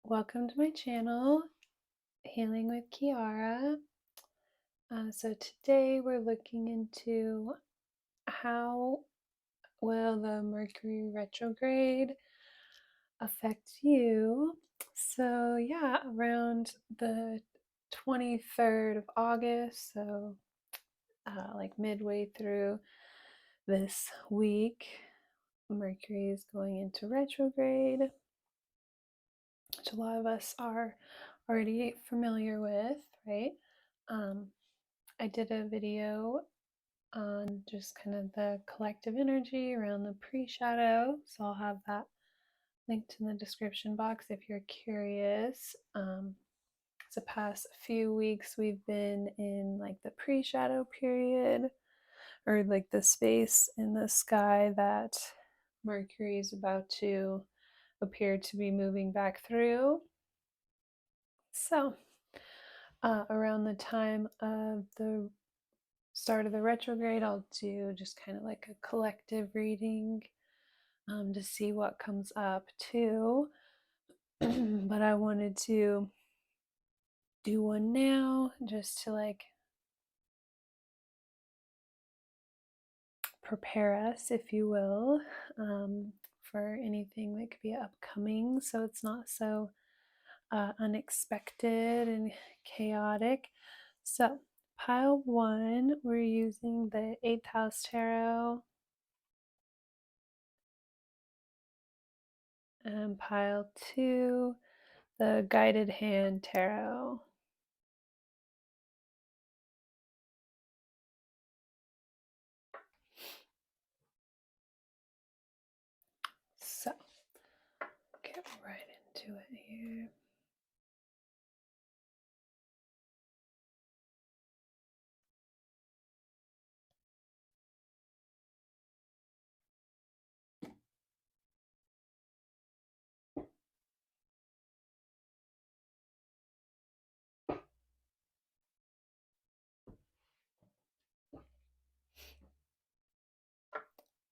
Welcome to my channel, Healing with Kearra. So today we're looking into how will the Mercury retrograde affect you. So yeah, around the 23rd of August, so like midway through this week, Mercury is going into retrograde, which a lot of us are already familiar with, right? I did a video on just kind of the collective energy around the pre-shadow, so I'll have that linked in the description box if you're curious. The past few weeks we've been in like the pre-shadow period, or like the space in the sky that Mercury is about to appear to be moving back through. So around the time of the start of the retrograde, I'll do just kind of like a collective reading to see what comes up too. But I wanted to do one now just to like prepare us, if you will, for anything that could be upcoming, so it's not so unexpected and chaotic. So pile 1, we're using the 8th house tarot, and pile 2, the guided hand tarot. So get right into it here.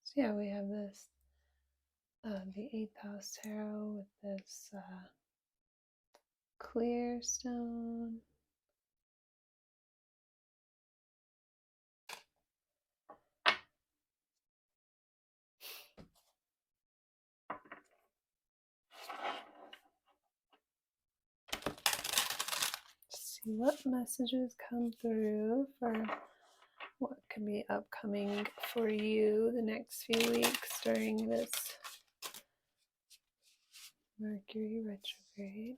So yeah, we have this the 8th house tarot with this clear stone. See what messages come through for what could be upcoming for you the next few weeks during this Mercury retrograde.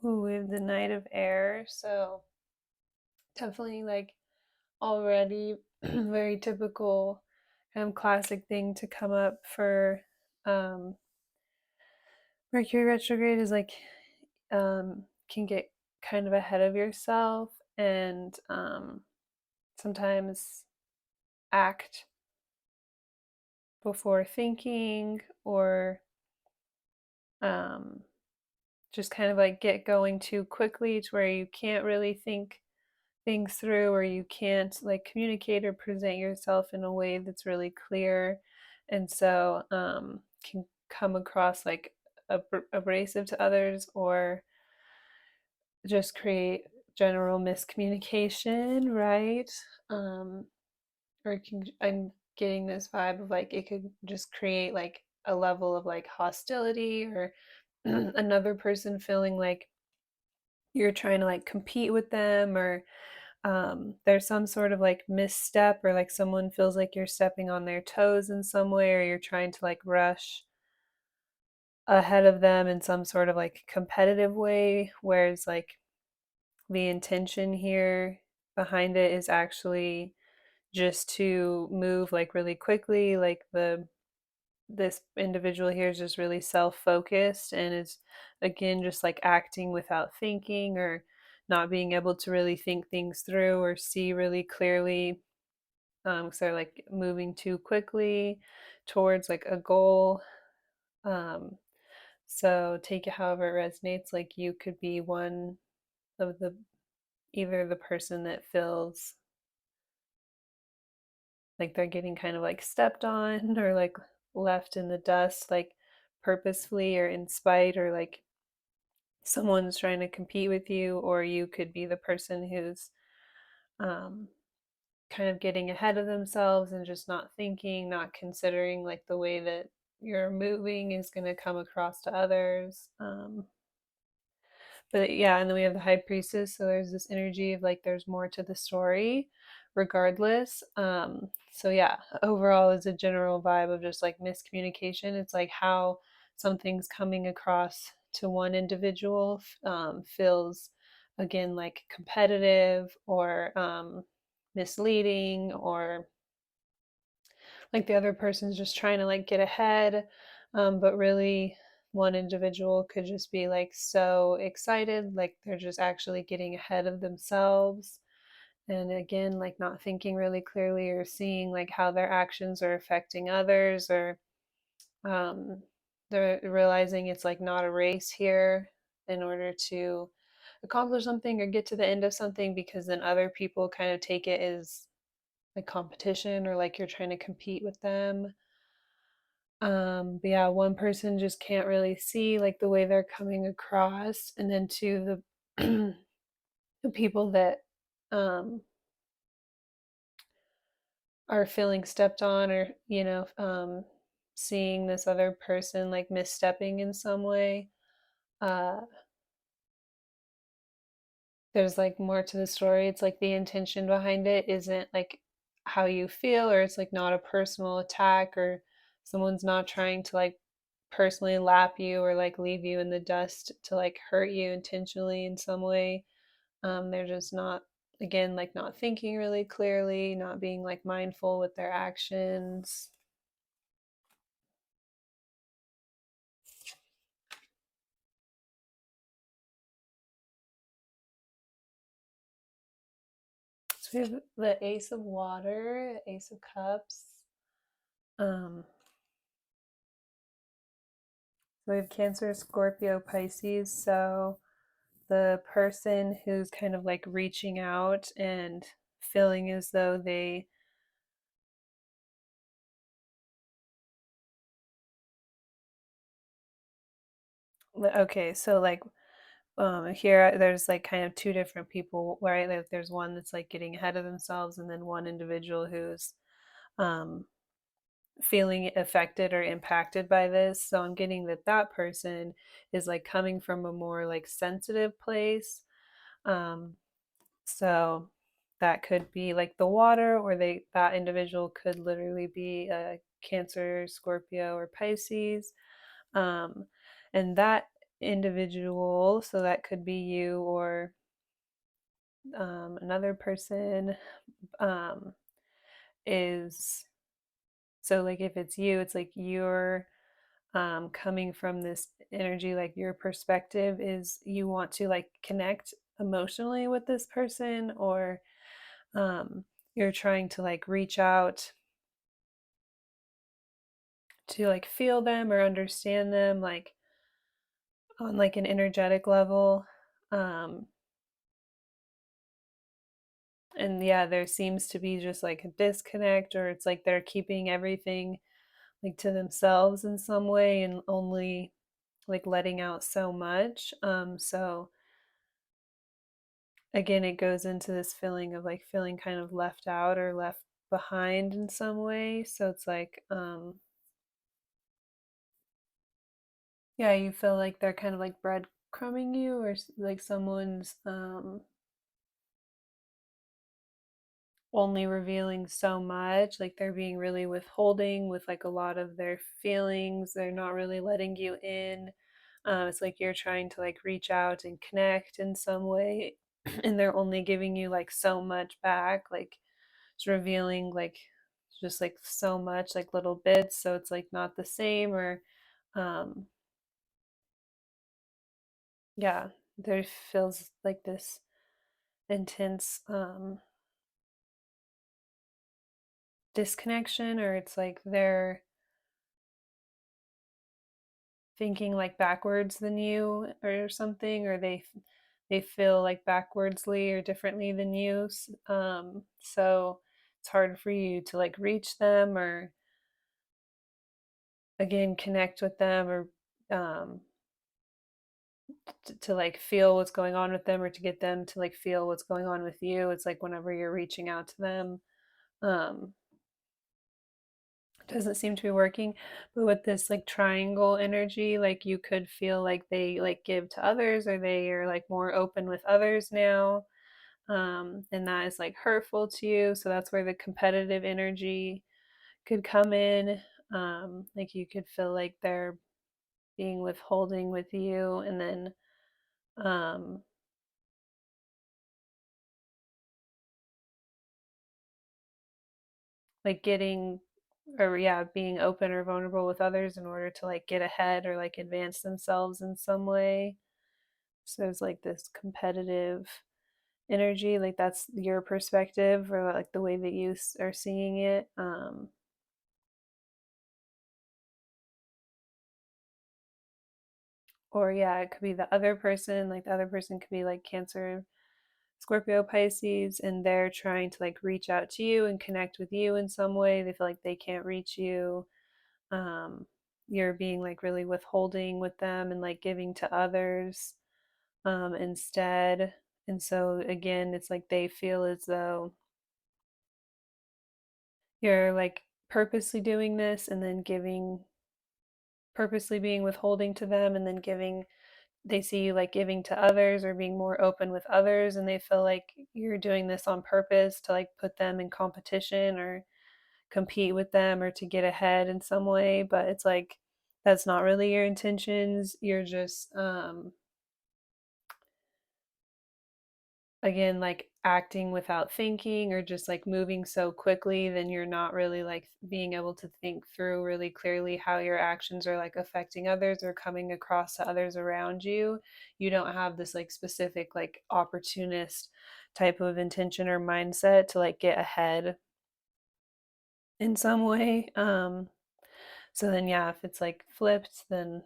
Ooh, we have the Knight of Air, so definitely like already very typical kind of classic thing to come up for Mercury retrograde is like can get kind of ahead of yourself and sometimes act before thinking, or just kind of like get going too quickly to where you can't really think things through, or you can't like communicate or present yourself in a way that's really clear, and so can come across like abrasive to others, or just create general miscommunication, right? um or it can, I'm getting this vibe of like it could just create like a level of like hostility, or another person feeling like you're trying to like compete with them, or there's some sort of like misstep, or like someone feels like you're stepping on their toes in some way, or you're trying to like rush ahead of them in some sort of like competitive way, whereas like the intention here behind it is actually just to move like really quickly. Like this individual here is just really self-focused and is again just like acting without thinking, or not being able to really think things through or see really clearly. So they're like moving too quickly towards like a goal. um, so take it however it resonates. Like you could be one of the, either the person that feels like they're getting kind of like stepped on, or like left in the dust, like purposefully or in spite, or like someone's trying to compete with you, or you could be the person who's um, kind of getting ahead of themselves and just not thinking, not considering like the way that you're moving is going to come across to others. But yeah, and then we have the high priestess, so there's this energy of like there's more to the story regardless. So yeah, overall is a general vibe of just like miscommunication. It's like how something's coming across to one individual feels again like competitive, or misleading, or like the other person's just trying to like get ahead. But really one individual could just be like so excited, like they're just actually getting ahead of themselves, and again like not thinking really clearly, or seeing like how their actions are affecting others, or um, they're realizing it's like not a race here in order to accomplish something or get to the end of something, because then other people kind of take it as like competition, or like you're trying to compete with them. But yeah, one person just can't really see like the way they're coming across, and then two, the the people that um are feeling stepped on, or seeing this other person like misstepping in some way. uh there's like more to the story. It's like the intention behind it isn't like how you feel, or it's like not a personal attack, or someone's not trying to like personally lap you or like leave you in the dust to like hurt you intentionally in some way. They're just not, again, like not thinking really clearly, not being like mindful with their actions. So we have the Ace of Water, Ace of Cups. Um, so we have Cancer, Scorpio, Pisces. So the person who's kind of like reaching out and feeling as though they, okay, so like here there's like kind of two different people, right? Like there's one that's like getting ahead of themselves, and then one individual who's um feeling affected or impacted by this. So I'm getting that that person is like coming from a more like sensitive place. um so that could be like the water, or that individual could literally be a Cancer, Scorpio, or Pisces. um and that individual, so that could be you, or another person, um, is, so like if it's you, it's like you're coming from this energy, like your perspective is you want to like connect emotionally with this person, or you're trying to like reach out to like feel them or understand them, like on like an energetic level. Um, and yeah, there seems to be just like a disconnect, or it's like they're keeping everything like to themselves in some way and only like letting out so much. So again, it goes into this feeling of like feeling kind of left out or left behind in some way. So it's like, yeah, you feel like they're kind of like breadcrumbing you, or like someone's only revealing so much, like they're being really withholding with like a lot of their feelings. They're not really letting you in. It's like you're trying to like reach out and connect in some way, and they're only giving you like so much back. Like it's revealing like just like so much, like little bits. So it's like not the same, or um, yeah, there feels like this intense disconnection, or it's like they're thinking like backwards than you or something, or they feel like backwardsly or differently than you. So it's hard for you to like reach them, or again connect with them, or um, to like feel what's going on with them, or to get them to like feel what's going on with you. It's like whenever you're reaching out to them, um, doesn't seem to be working. But with this like triangle energy, like you could feel like they like give to others, or they are like more open with others now, and that is like hurtful to you. So that's where the competitive energy could come in. Like you could feel like they're being withholding with you, and then um, like getting, or yeah, being open or vulnerable with others in order to like get ahead or like advance themselves in some way. So there's like this competitive energy, like that's your perspective, or like the way that you are seeing it. Or yeah, it could be the other person, like the other person could be like Cancer, Scorpio, Pisces, and they're trying to like reach out to you and connect with you in some way. They feel like they can't reach you. um, you're being like really withholding with them and like giving to others instead. And so again, it's like they feel as though you're like purposely doing this, and then giving, purposely being withholding to them, and then giving. They see you like giving to others or being more open with others, and they feel like you're doing this on purpose to like put them in competition or compete with them, or to get ahead in some way. But it's like that's not really your intentions. You're just again like acting without thinking, or just like moving so quickly, then you're not really like being able to think through really clearly how your actions are like affecting others or coming across to others around you. You don't have this like specific like opportunist type of intention or mindset to like get ahead in some way. So then, yeah, if it's like flipped, then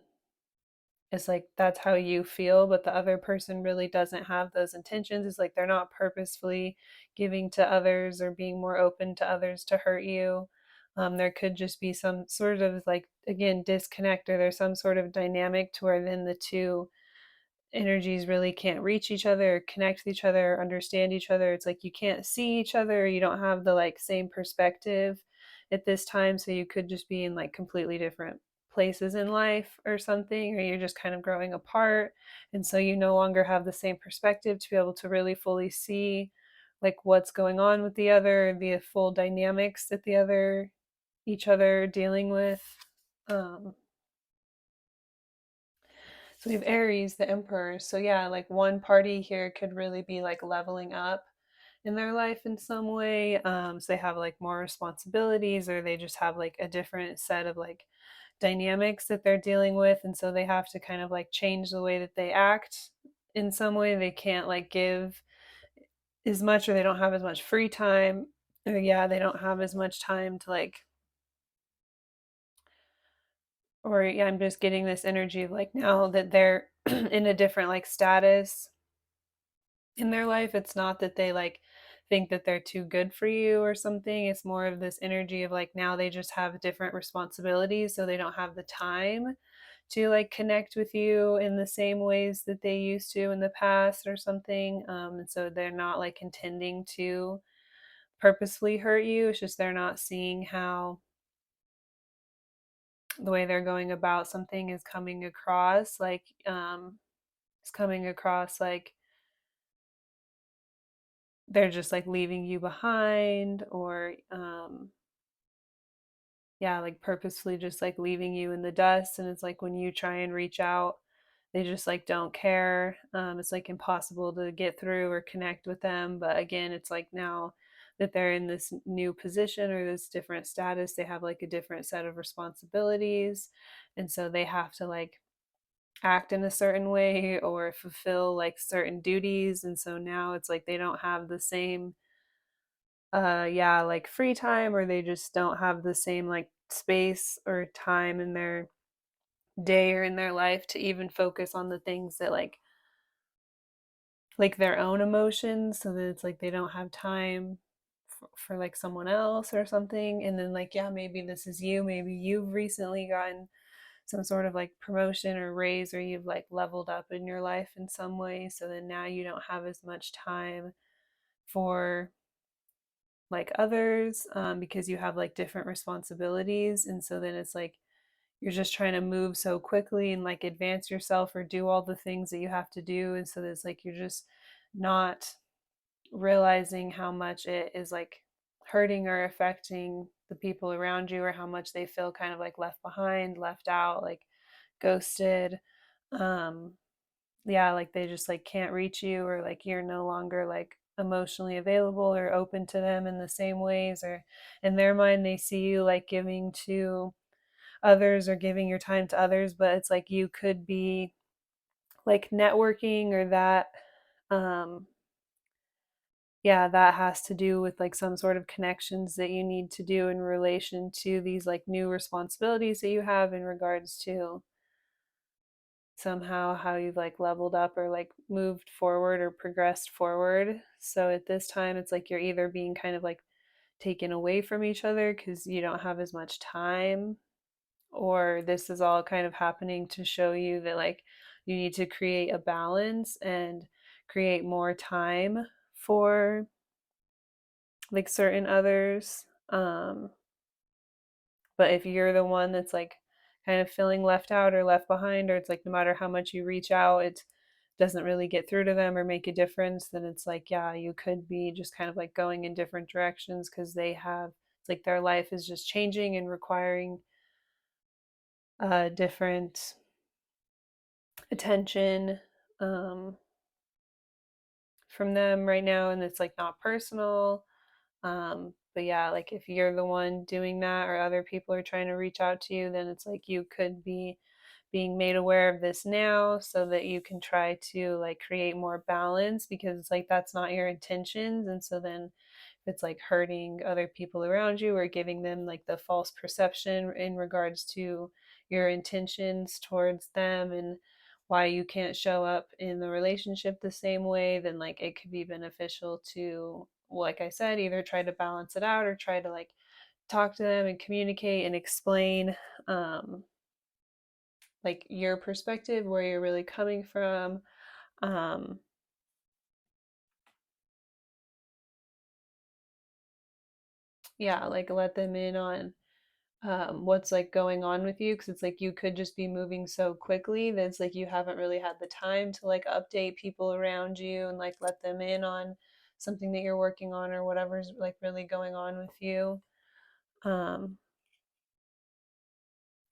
it's like that's how you feel, but the other person really doesn't have those intentions. It's like they're not purposefully giving to others or being more open to others to hurt you. There could just be some sort of like, again, disconnect, or there's some sort of dynamic to where then the two energies really can't reach each other or connect with each other or understand each other. It's like you can't see each other, you don't have the like same perspective at this time. So you could just be in like completely different places in life or something, or you're just kind of growing apart, and so you no longer have the same perspective to be able to really fully see like what's going on with the other, the full dynamics that the other, each other dealing with. um So we have Aries, the Emperor. So yeah, like one party here could really be like leveling up in their life in some way. So they have like more responsibilities, or they just have like a different set of like dynamics that they're dealing with, and so they have to kind of like change the way that they act in some way. They can't like give as much, or they don't have as much free time, or yeah, they don't have as much time to like, or yeah, I'm just getting this energy of like now that they're in a different like status in their life. It's not that they like think that they're too good for you or something. It's more of this energy of like now they just have different responsibilities, so they don't have the time to like connect with you in the same ways that they used to in the past or something. And so they're not like intending to purposefully hurt you. It's just they're not seeing how the way they're going about something is coming across like it's coming across like they're just like leaving you behind, or yeah, like purposefully just like leaving you in the dust. And it's like when you try and reach out, they just like don't care. It's like impossible to get through or connect with them. But again, it's like now that they're in this new position or this different status, they have like a different set of responsibilities. And so they have to like act in a certain way or fulfill like certain duties. And so now it's like they don't have the same yeah, like free time, or they just don't have the same like space or time in their day or in their life to even focus on the things that like their own emotions, so that it's like they don't have time for like someone else or something. And then like, yeah, maybe this is you, maybe you've recently gotten some sort of like promotion or raise, or you've like leveled up in your life in some way, so then now you don't have as much time for like others, because you have like different responsibilities. And so then it's like you're just trying to move so quickly and like advance yourself or do all the things that you have to do. And so it's like you're just not realizing how much it is like hurting or affecting the people around you, or how much they feel kind of like left behind, left out, like ghosted. um yeah, like they just like can't reach you, or like you're no longer like emotionally available or open to them in the same ways, or in their mind they see you like giving to others or giving your time to others, but it's like you could be like networking, or that um yeah, that has to do with like some sort of connections that you need to do in relation to these like new responsibilities that you have in regards to somehow how you've like leveled up or like moved forward or progressed forward. So at this time, it's like you're either being kind of like taken away from each other because you don't have as much time, or this is all kind of happening to show you that like you need to create a balance and create more time for like certain others. But if you're the one that's like kind of feeling left out or left behind, or it's like no matter how much you reach out, it doesn't really get through to them or make a difference, then it's like, yeah, you could be just kind of like going in different directions because they have, it's like their life is just changing and requiring different attention um, from them right now. And it's like not personal. But yeah, like if you're the one doing that or other people are trying to reach out to you, then it's like you could be being made aware of this now so that you can try to like create more balance, because it's like that's not your intentions. And so then if it's like hurting other people around you or giving them like the false perception in regards to your intentions towards them and why you can't show up in the relationship the same way, then like it could be beneficial to, like I said, either try to balance it out or try to like talk to them and communicate and explain um like your perspective, where you're really coming from. um yeah, like let them in on what's like going on with you, because it's like you could just be moving so quickly that it's like you haven't really had the time to like update people around you and like let them in on something that you're working on or whatever's like really going on with you. um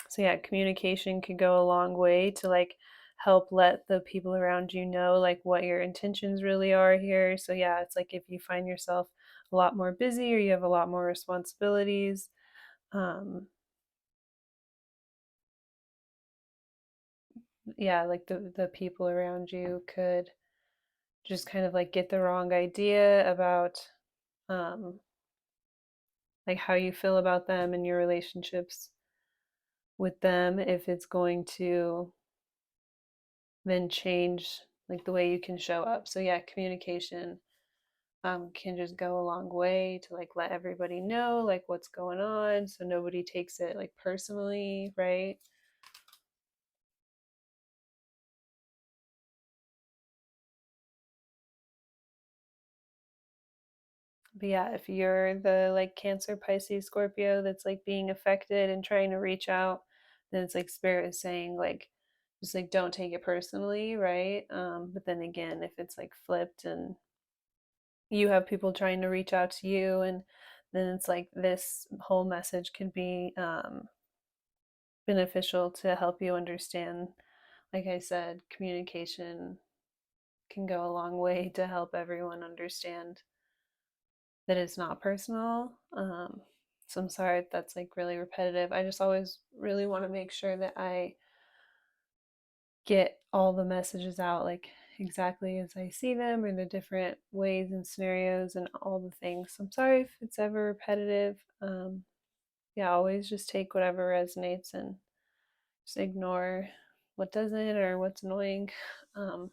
so yeah, communication could go a long way to like help let the people around you know like what your intentions really are here. So yeah, it's like if you find yourself a lot more busy or you have a lot more responsibilities, um yeah, like the people around you could just kind of like get the wrong idea about um like how you feel about them and your relationships with them, if it's going to then change like the way you can show up. So yeah, communication can just go a long way to like let everybody know like what's going on, so nobody takes it like personally, right? But yeah, if you're the like Cancer, Pisces, Scorpio that's like being affected and trying to reach out, then it's like spirit is saying like just like don't take it personally, right? But then again, if it's like flipped and you have people trying to reach out to you, and then it's like this whole message can be beneficial to help you understand. Like I said, communication can go a long way to help everyone understand that it's not personal. So I'm sorry if that's like really repetitive. I just always really want to make sure that I get all the messages out like exactly as I see them, or the different ways and scenarios and all the things. So I'm sorry if it's ever repetitive. Yeah, always just take whatever resonates and just ignore what doesn't or what's annoying. Um,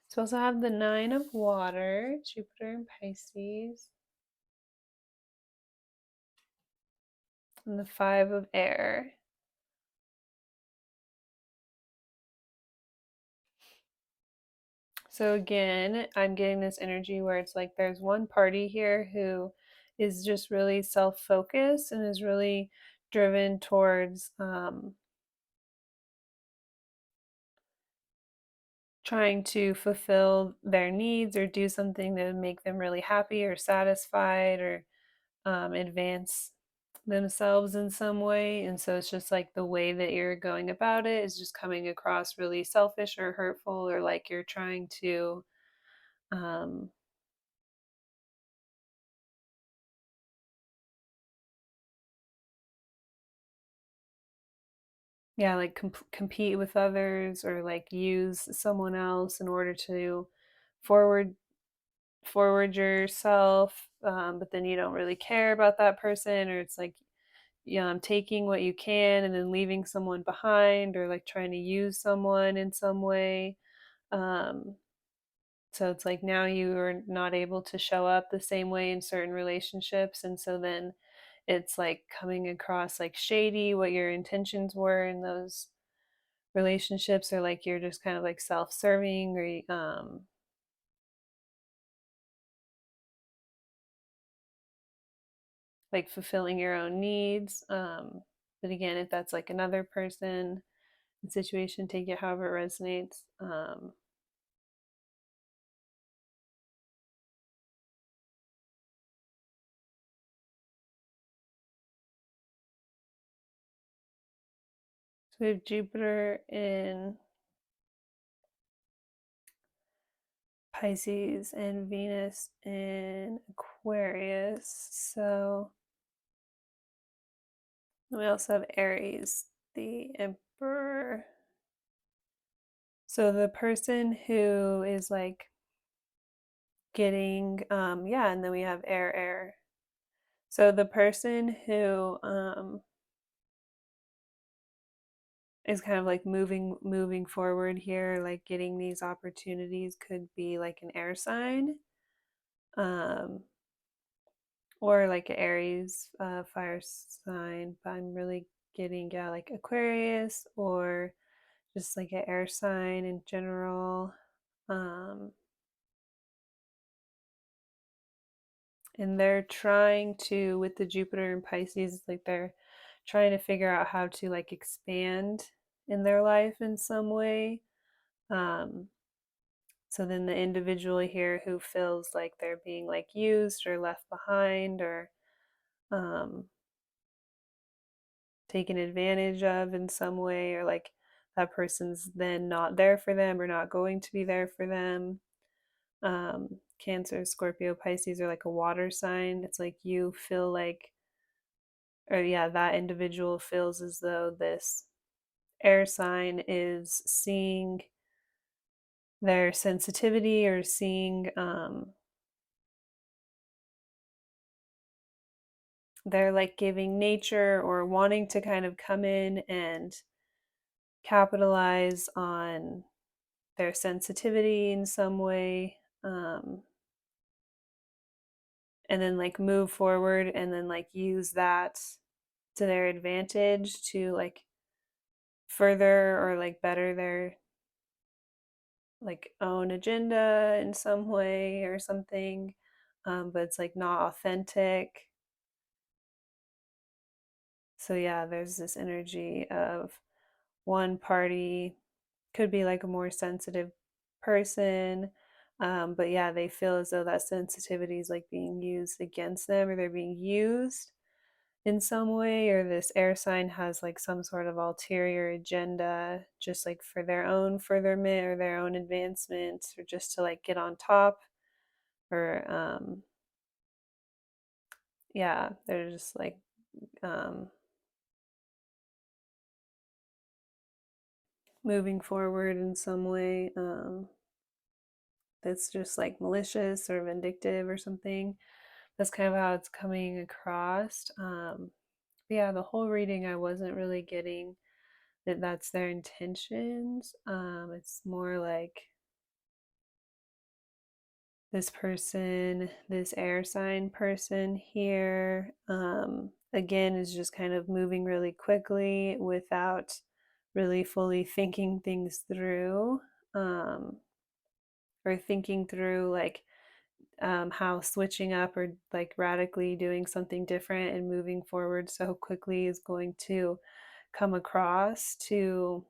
so we also have the Nine of Water, Jupiter and Pisces, and the Five of Air. So again, I'm getting this energy where it's like there's one party here who is just really self-focused and is really driven towards trying to fulfill their needs or do something that would make them really happy or satisfied, or advance themselves in some way. And so it's just like the way that you're going about it is just coming across really selfish or hurtful, or like you're trying to um, yeah, like compete with others, or like use someone else in order to forward forward yourself, but then you don't really care about that person, or it's like, yeah, I'm taking what you can and then leaving someone behind, or like trying to use someone in some way. um, so it's like now you are not able to show up the same way in certain relationships, and so then it's like coming across like shady what your intentions were in those relationships, or like you're just kind of like self-serving, or like fulfilling your own needs. But again, if that's like another person and situation, take it however it resonates. So we have Jupiter in Pisces and Venus in Aquarius. So we also have Aries, the Emperor. So the person who is like getting, yeah, and then we have air. So the person who is kind of like moving forward here, like getting these opportunities, could be like an air sign, um, or like an Aries fire sign. But I'm really getting, yeah, like Aquarius, or just like an air sign in general. Um, and they're trying to, with the Jupiter and Pisces, like they're trying to figure out how to like expand in their life in some way. um, so then the individual here who feels like they're being like used or left behind, or um, taken advantage of in some way, or like that person's then not there for them or not going to be there for them. Cancer, Scorpio, Pisces are like a water sign. It's like you feel like, or yeah, that individual feels as though this air sign is seeing their sensitivity, or seeing they're like giving nature, or wanting to kind of come in and capitalize on their sensitivity in some way, and then like move forward and then like use that to their advantage to like further or like better their like own agenda in some way or something, but it's like not authentic. So yeah, there's this energy of one party could be like a more sensitive person, but yeah, they feel as though that sensitivity is like being used against them, or they're being used in some way, or this air sign has like some sort of ulterior agenda just like for their own furtherment or their own advancement, or just to like get on top, or yeah, they're just like um moving forward in some way that's just like malicious or vindictive or something. That's kind of how it's coming across. Yeah, the whole reading I wasn't really getting that that's their intentions. It's more like this person, this air sign person here, again, is just kind of moving really quickly without really fully thinking things through, um, or thinking through like how switching up or like radically doing something different and moving forward so quickly is going to come across to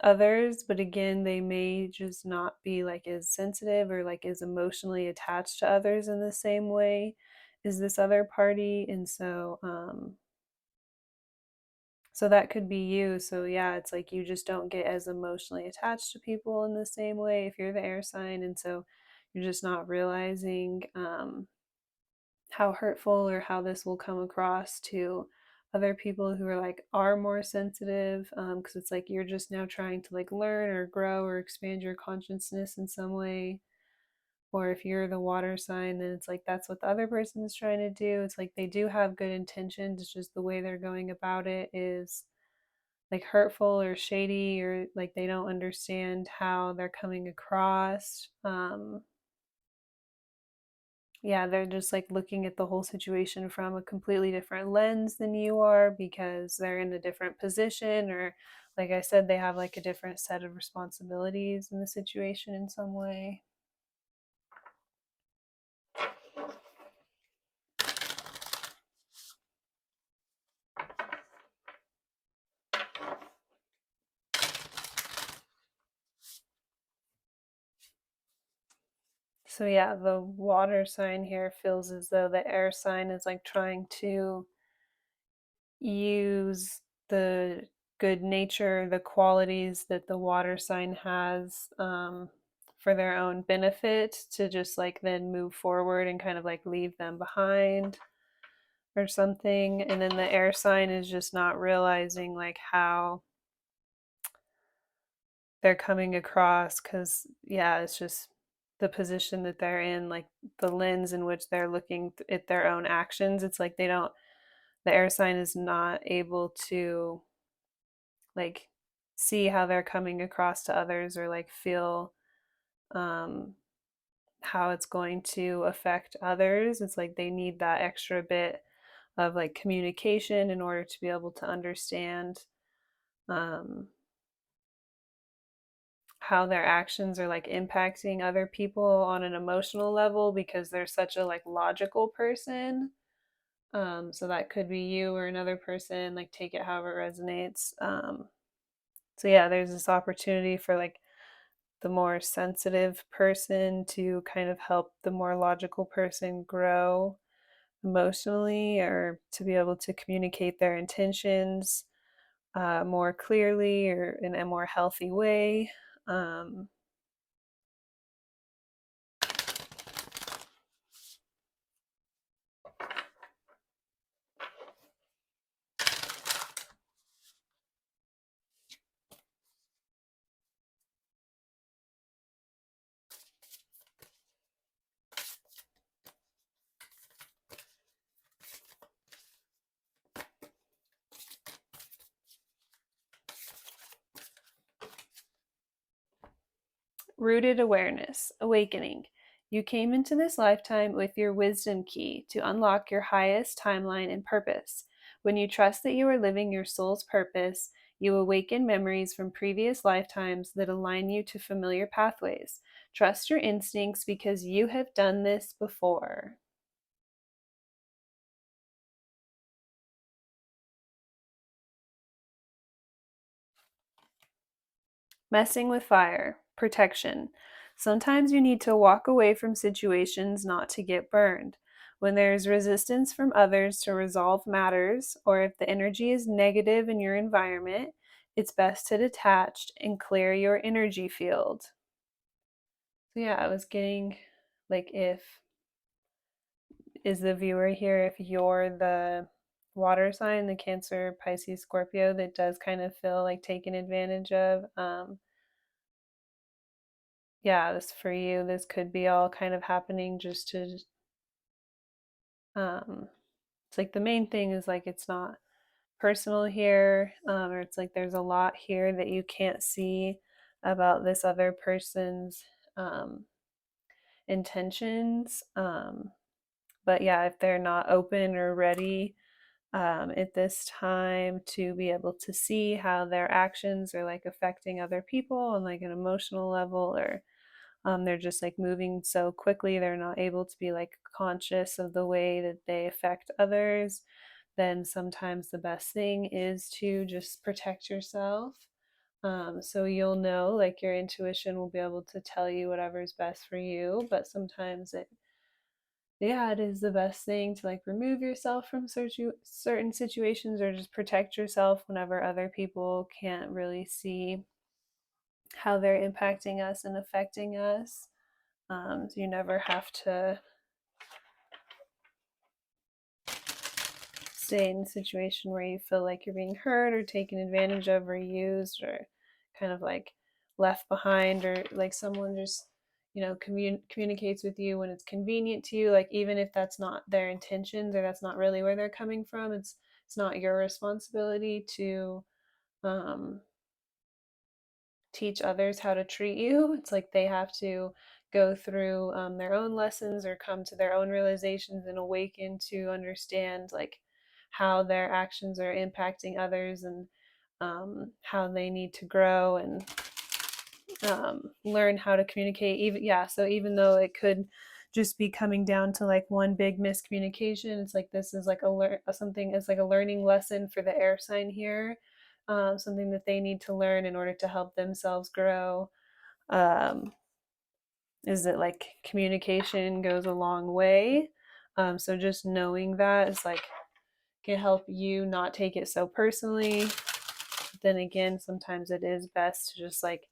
others. But again, they may just not be like as sensitive or like as emotionally attached to others in the same way as this other party. And so that could be you. So yeah, it's like you just don't get as emotionally attached to people in the same way if you're the air sign, and so you're just not realizing how hurtful or how this will come across to other people who are more sensitive, because it's like you're just now trying to like learn or grow or expand your consciousness in some way. Or if you're the water sign, then it's like that's what the other person is trying to do. It's like they do have good intentions, it's just the way they're going about it is like hurtful or shady, or like they don't understand how they're coming across. Yeah, they're just like looking at the whole situation from a completely different lens than you are, because they're in a different position, or like I said, they have like a different set of responsibilities in the situation in some way. So yeah, the water sign here feels as though the air sign is like trying to use the good nature, the qualities that the water sign has, for their own benefit, to just like then move forward and kind of like leave them behind or something. And then the air sign is just not realizing like how they're coming across, because yeah, it's just the position that they're in, like the lens in which they're looking at their own actions. It's like they don't, the air sign is not able to like see how they're coming across to others, or like feel um how it's going to affect others. It's like they need that extra bit of like communication in order to be able to understand um how their actions are like impacting other people on an emotional level, because they're such a like logical person. So that could be you or another person, like take it however it resonates. So yeah, there's this opportunity for like the more sensitive person to kind of help the more logical person grow emotionally, or to be able to communicate their intentions more clearly or in a more healthy way. Um, Rooted awareness, awakening. You came into this lifetime with your wisdom key to unlock your highest timeline and purpose. When you trust that you are living your soul's purpose, you awaken memories from previous lifetimes that align you to familiar pathways. Trust your instincts because you have done this before. Messing with fire, protection. Sometimes you need to walk away from situations not to get burned. When there is resistance from others to resolve matters, or if the energy is negative in your environment, it's best to detach and clear your energy field. So, yeah, I was getting like, if is the viewer here, if you're the water sign, the Cancer, Pisces, Scorpio, that does kind of feel like taken advantage of. Yeah, this for you, this could be all kind of happening just to um it's like the main thing is like it's not personal here, or it's like there's a lot here that you can't see about this other person's um intentions. But yeah, if they're not open or ready at this time to be able to see how their actions are like affecting other people on like an emotional level, or they're just like moving so quickly, they're not able to be like conscious of the way that they affect others, then sometimes the best thing is to just protect yourself. So you'll know, like your intuition will be able to tell you whatever's best for you, but sometimes it is the best thing to like remove yourself from certain situations, or just protect yourself whenever other people can't really see how they're impacting us and affecting us. So you never have to stay in a situation where you feel like you're being hurt or taken advantage of or used, or kind of like left behind, or like someone just communicates with you when it's convenient to you, like even if that's not their intentions or that's not really where they're coming from, it's not your responsibility to um teach others how to treat you. It's like they have to go through their own lessons or come to their own realizations and awaken to understand like how their actions are impacting others, and how they need to grow and learn how to communicate. So even though it could just be coming down to like one big miscommunication, it's like this is like something, it's like a learning lesson for the air sign here, something that they need to learn in order to help themselves grow. um, is that like communication goes a long way. So just knowing that is like can help you not take it so personally. But then again, sometimes it is best to just like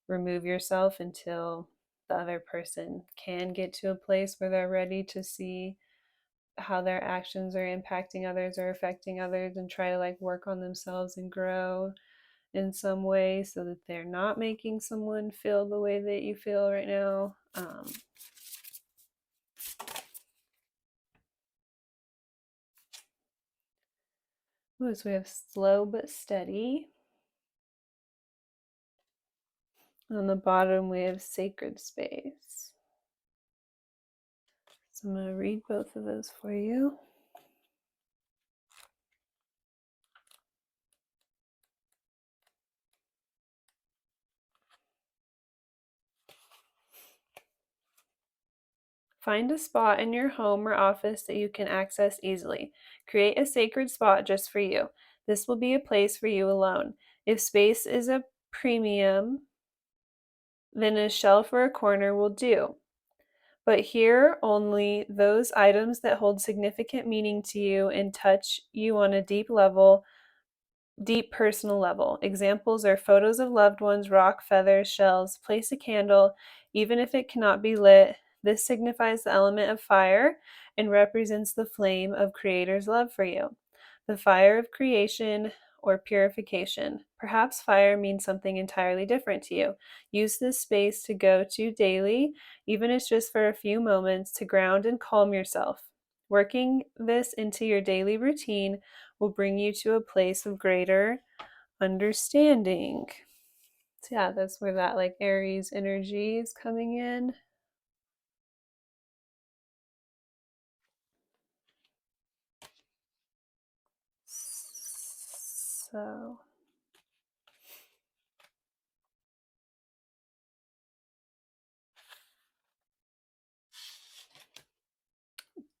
remove yourself until the other person can get to a place where they're ready to see how their actions are impacting others or affecting others, and try to like work on themselves and grow in some way so that they're not making someone feel the way that you feel right now. So we have slow but steady. On the bottom, we have sacred space. So I'm going to read both of those for you. Find a spot in your home or office that you can access easily. Create a sacred spot just for you. This will be a place for you alone. If space is a premium, then a shelf or a corner will do. But here only those items that hold significant meaning to you and touch you on a deep personal level. Examples are photos of loved ones, rock, feathers, shells. Place a candle, even if it cannot be lit. This signifies the element of fire and represents the flame of Creator's love for you. The fire of creation or purification. Perhaps fire means something entirely different to you. Use this space to go to daily, even if it's just for a few moments, to ground and calm yourself. Working this into your daily routine will bring you to a place of greater understanding. So yeah, that's where that like Aries energy is coming in. So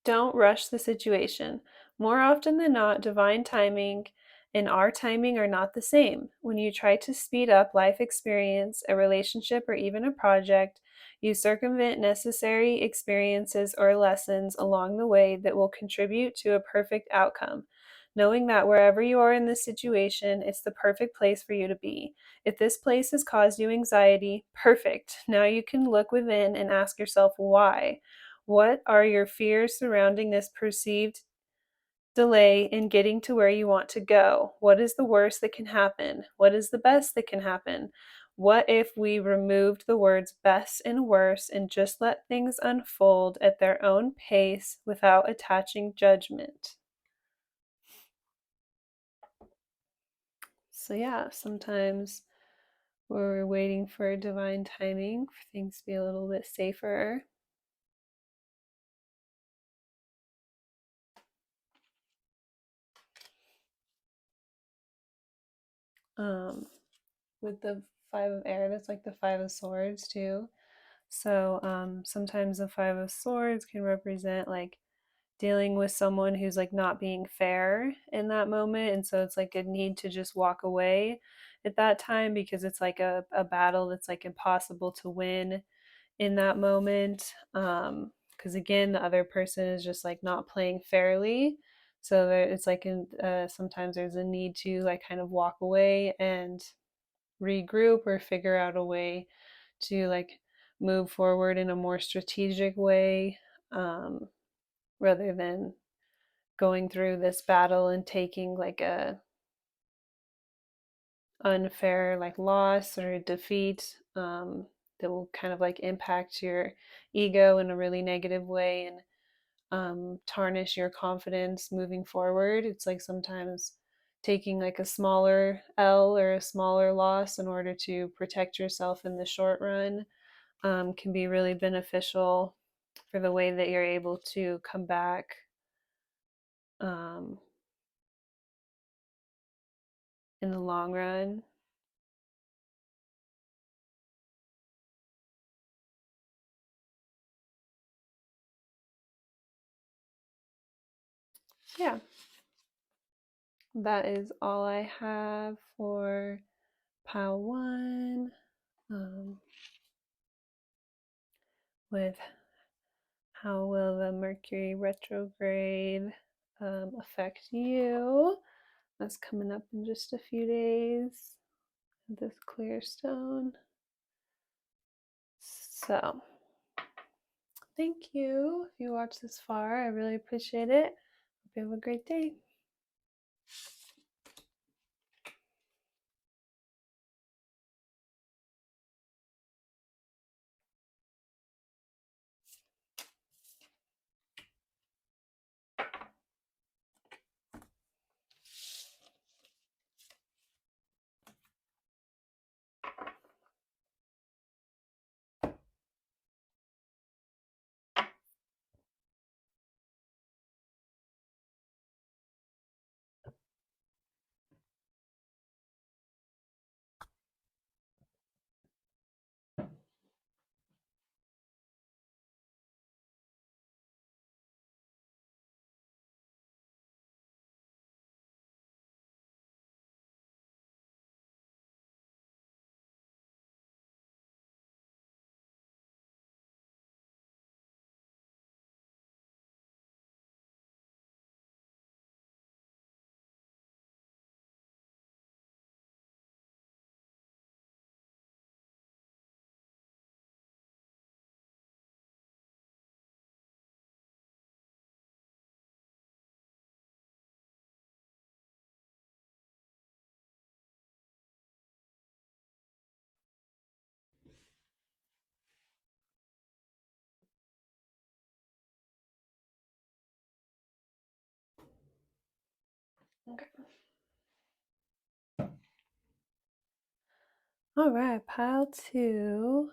don't rush the situation. More often than not, divine timing and our timing are not the same. When you try to speed up life experience, a relationship, or even a project, you circumvent necessary experiences or lessons along the way that will contribute to a perfect outcome. Knowing that wherever you are in this situation, it's the perfect place for you to be. If this place has caused you anxiety, perfect. Now you can look within and ask yourself why. What are your fears surrounding this perceived delay in getting to where you want to go? What is the worst that can happen? What is the best that can happen? What if we removed the words best and worst and just let things unfold at their own pace without attaching judgment? So, yeah, sometimes we're waiting for divine timing for things to be a little bit safer. Um, with the Five of Air, that's like the Five of Swords too. So sometimes the Five of Swords can represent like dealing with someone who's like not being fair in that moment. And so it's like a need to just walk away at that time because it's like a battle that's like impossible to win in that moment. Because again, the other person is just like not playing fairly. So it's like sometimes there's a need to like kind of walk away and regroup or figure out a way to like move forward in a more strategic way, um, rather than going through this battle and taking like a unfair like loss or defeat, that will kind of like impact your ego in a really negative way and tarnish your confidence moving forward. It's like sometimes taking like a smaller L or a smaller loss in order to protect yourself in the short run, can be really beneficial for the way that you're able to come back, um, in the long run. Yeah, that is all I have for pile one, um, with how will the Mercury retrograde affect you. That's coming up in just a few days. This clear stone. So, thank you if you watched this far. I really appreciate it. Hope you have a great day. Okay. All right, pile 2.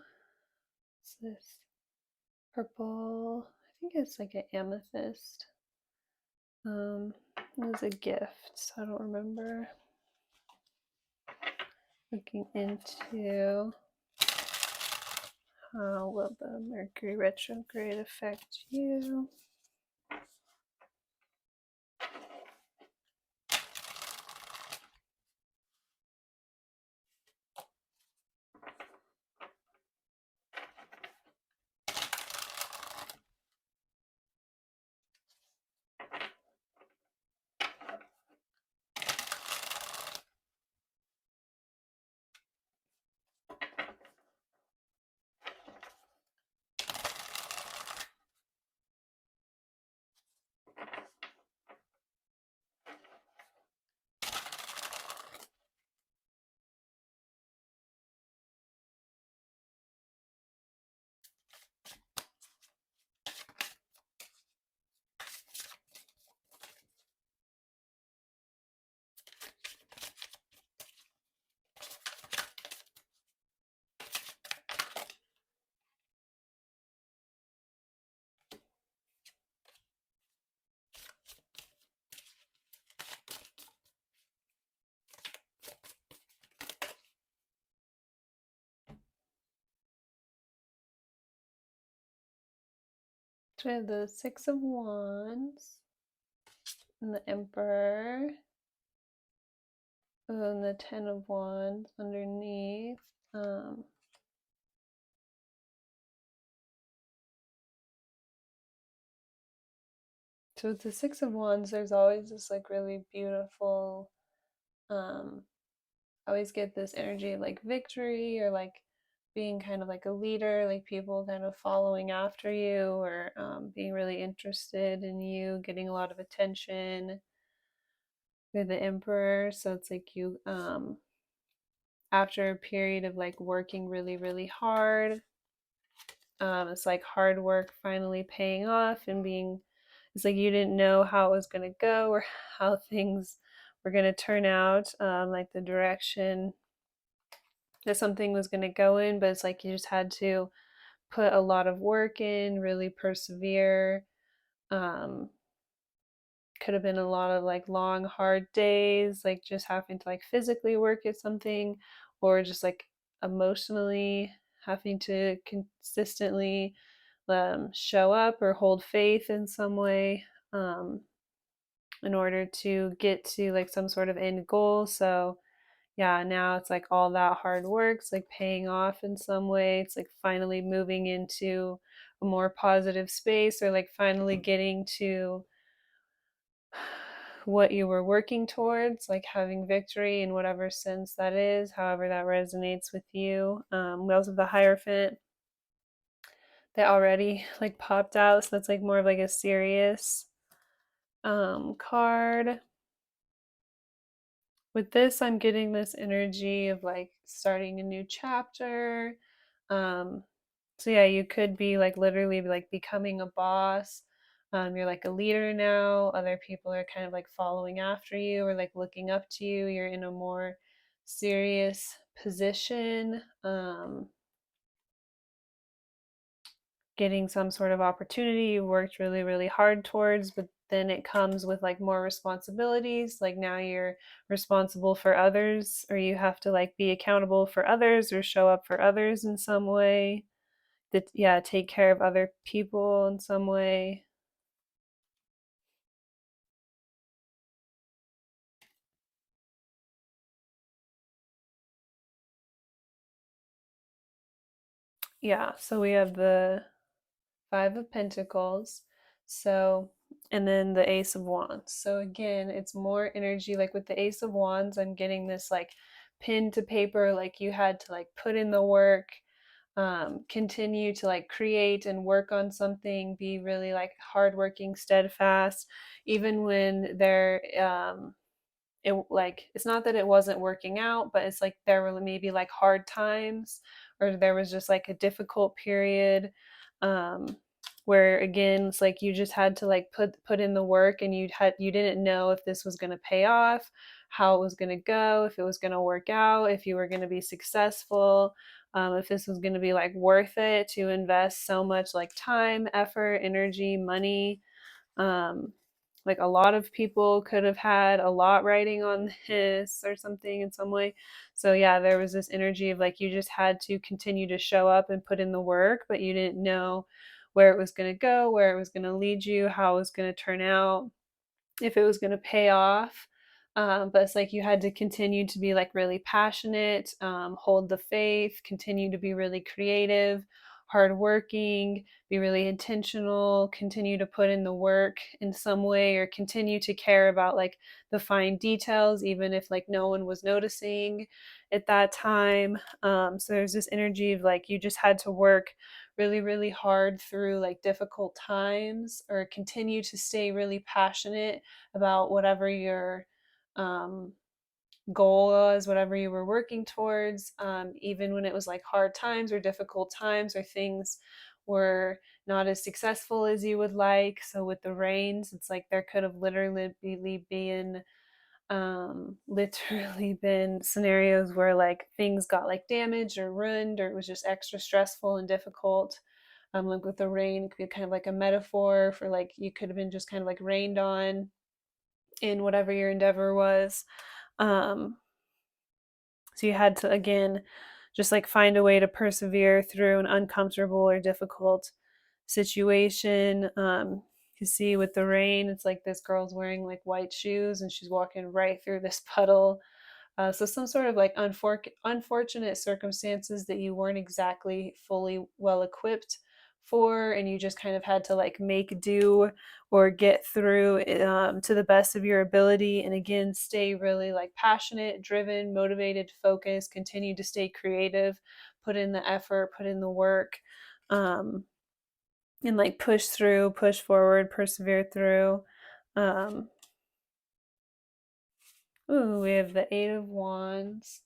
What's this? Purple. I think it's like an amethyst. It was a gift, so I don't remember. Looking into how will the Mercury retrograde affect you? So we have the Six of Wands and the Emperor, and then the Ten of Wands underneath. So with the Six of Wands, there's always this like really beautiful, I always get this energy of like victory or like being kind of like a leader, like people kind of following after you or being really interested in you, getting a lot of attention with the Emperor. So it's like you, after a period of like working really, really hard, it's like hard work finally paying off and being, it's like you didn't know how it was going to go or how things were going to turn out, like the direction that something was going to go in, but it's like you just had to put a lot of work in, really persevere. Um, could have been a lot of like long, hard days, like just having to like physically work at something or just like emotionally having to consistently show up or hold faith in some way, in order to get to like some sort of end goal. So yeah, now it's like all that hard work's like paying off in some way. It's like finally moving into a more positive space or like finally getting to what you were working towards, like having victory in whatever sense that is, however that resonates with you. We also have the Hierophant that already like popped out, so that's like more of like a serious card. With this, I'm getting this energy of like starting a new chapter. Um, so yeah, you could be like literally like becoming a boss. You're like a leader now. Other people are kind of like following after you or like looking up to you. You're in a more serious position. Getting some sort of opportunity you worked really, really hard towards, but then it comes with like more responsibilities. Like now you're responsible for others, or you have to like be accountable for others or show up for others in some way. That, yeah, take care of other people in some way. Yeah, so we have the Five of Pentacles. So, and then the Ace of Wands. So again, it's more energy. Like with the Ace of Wands, I'm getting this like pen to paper, like you had to like put in the work, continue to like create and work on something, be really like hardworking, steadfast, even when there it like it's not that it wasn't working out, but it's like there were maybe like hard times or there was just like a difficult period. um where again it's like you just had to like put in the work, and you didn't know if this was going to pay off, how it was going to go, if it was going to work out, if you were going to be successful, if this was going to be like worth it to invest so much like time, effort, energy, money. um, like a lot of people could have had a lot writing on this or something in some way. So yeah, there was this energy of like you just had to continue to show up and put in the work, but you didn't know where it was going to go, where it was going to lead you, how it was going to turn out, if it was going to pay off. But it's like you had to continue to be like really passionate, hold the faith, continue to be really creative, hardworking, be really intentional, continue to put in the work in some way, or continue to care about like the fine details, even if like no one was noticing at that time. So there's this energy of like you just had to work really, really hard through like difficult times, or continue to stay really passionate about whatever your um, goal was, whatever you were working towards, even when it was like hard times or difficult times, or things were not as successful as you would like. So with the rains, it's like there could have literally been scenarios where like things got like damaged or ruined, or it was just extra stressful and difficult. Like with the rain, it could be kind of like a metaphor for like you could have been just kind of like rained on in whatever your endeavor was. Um, so you had to, again, just like find a way to persevere through an uncomfortable or difficult situation. You see with the rain, it's like this girl's wearing like white shoes and she's walking right through this puddle. So some sort of like unfortunate circumstances that you weren't exactly fully well equipped for, and you just kind of had to like make do or get through to the best of your ability. And again, stay really like passionate, driven, motivated, focused, continue to stay creative, put in the effort, put in the work, um, and like push through, push forward, persevere through. Um, Ooh, we have the Eight of Wands.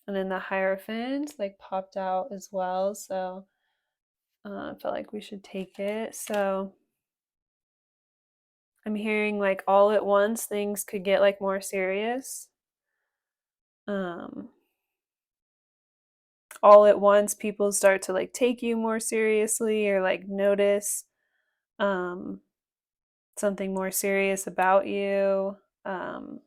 And then the Hierophant like popped out as well. So I felt like we should take it. So I'm hearing like all at once things could get like more serious. Um, all at once people start to like take you more seriously, or like notice um, something more serious about you. Um,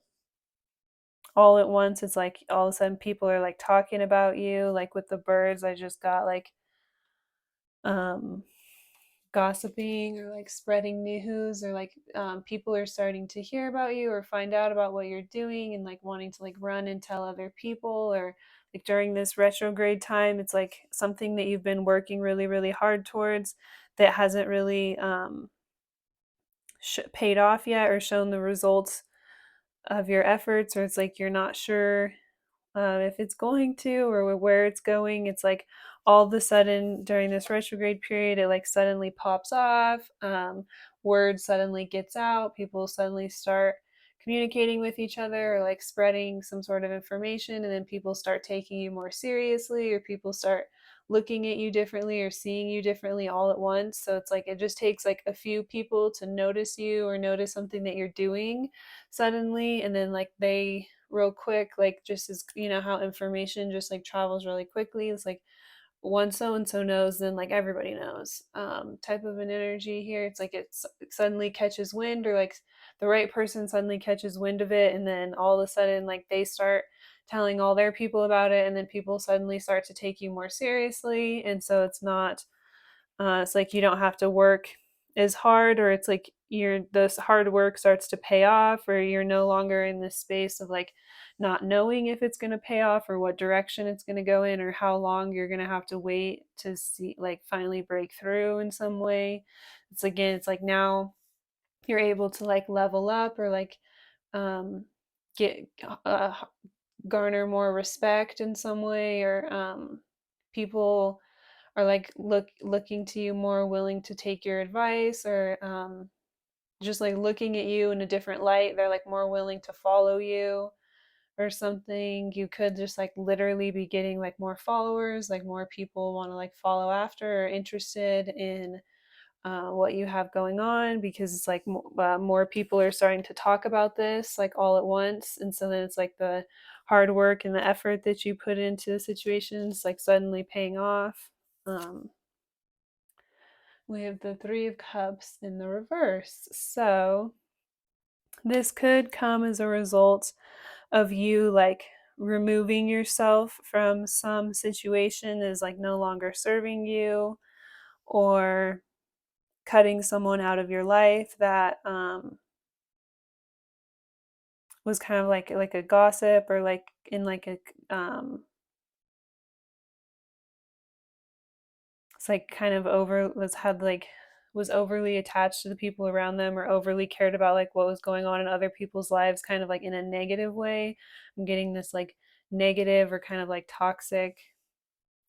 all at once it's like all of a sudden people are like talking about you. Like with the birds, I just got like um gossiping, or like spreading news, or like people are starting to hear about you or find out about what you're doing, and like wanting to like run and tell other people. Or like during this retrograde time, it's like something that you've been working really, really hard towards that hasn't really paid off yet, or shown the results of your efforts, or it's like you're not sure if it's going to, or where it's going. It's like all of a sudden during this retrograde period, it like suddenly pops off. Word suddenly gets out. People suddenly start communicating with each other, or like spreading some sort of information, and then people start taking you more seriously, or people start looking at you differently or seeing you differently all at once. So it's like it just takes like a few people to notice you, or notice something that you're doing suddenly, and then like they real quick, like just as you know how information just like travels really quickly. It's like once so and so knows, then like everybody knows, type of an energy here. It's like it suddenly catches wind, or like the right person suddenly catches wind of it, and then all of a sudden like they start telling all their people about it, and then people suddenly start to take you more seriously. And so it's like you don't have to work as hard, or it's like this hard work starts to pay off, or you're no longer in this space of like not knowing if it's going to pay off, or what direction it's going to go in, or how long you're going to have to wait to see like finally break through in some way. It's like now you're able to like level up, or like um get garner more respect in some way, or people are like looking to you more, willing to take your advice, or just like looking at you in a different light. They're like more willing to follow you, or something. You could just like literally be getting like more followers, like more people want to like follow after or interested in what you have going on, because it's like more people are starting to talk about this like all at once. And so then it's like the hard work and the effort that you put into the situations like suddenly paying off. um, we have the Three of Cups in the reverse, so this could come as a result of you like removing yourself from some situation that is like no longer serving you, or cutting someone out of your life that was kind of like a gossip, or like in like a it's like kind of over was had like was overly attached to the people around them, or overly cared about like what was going on in other people's lives, kind of like in a negative way. I'm getting this like negative or kind of like toxic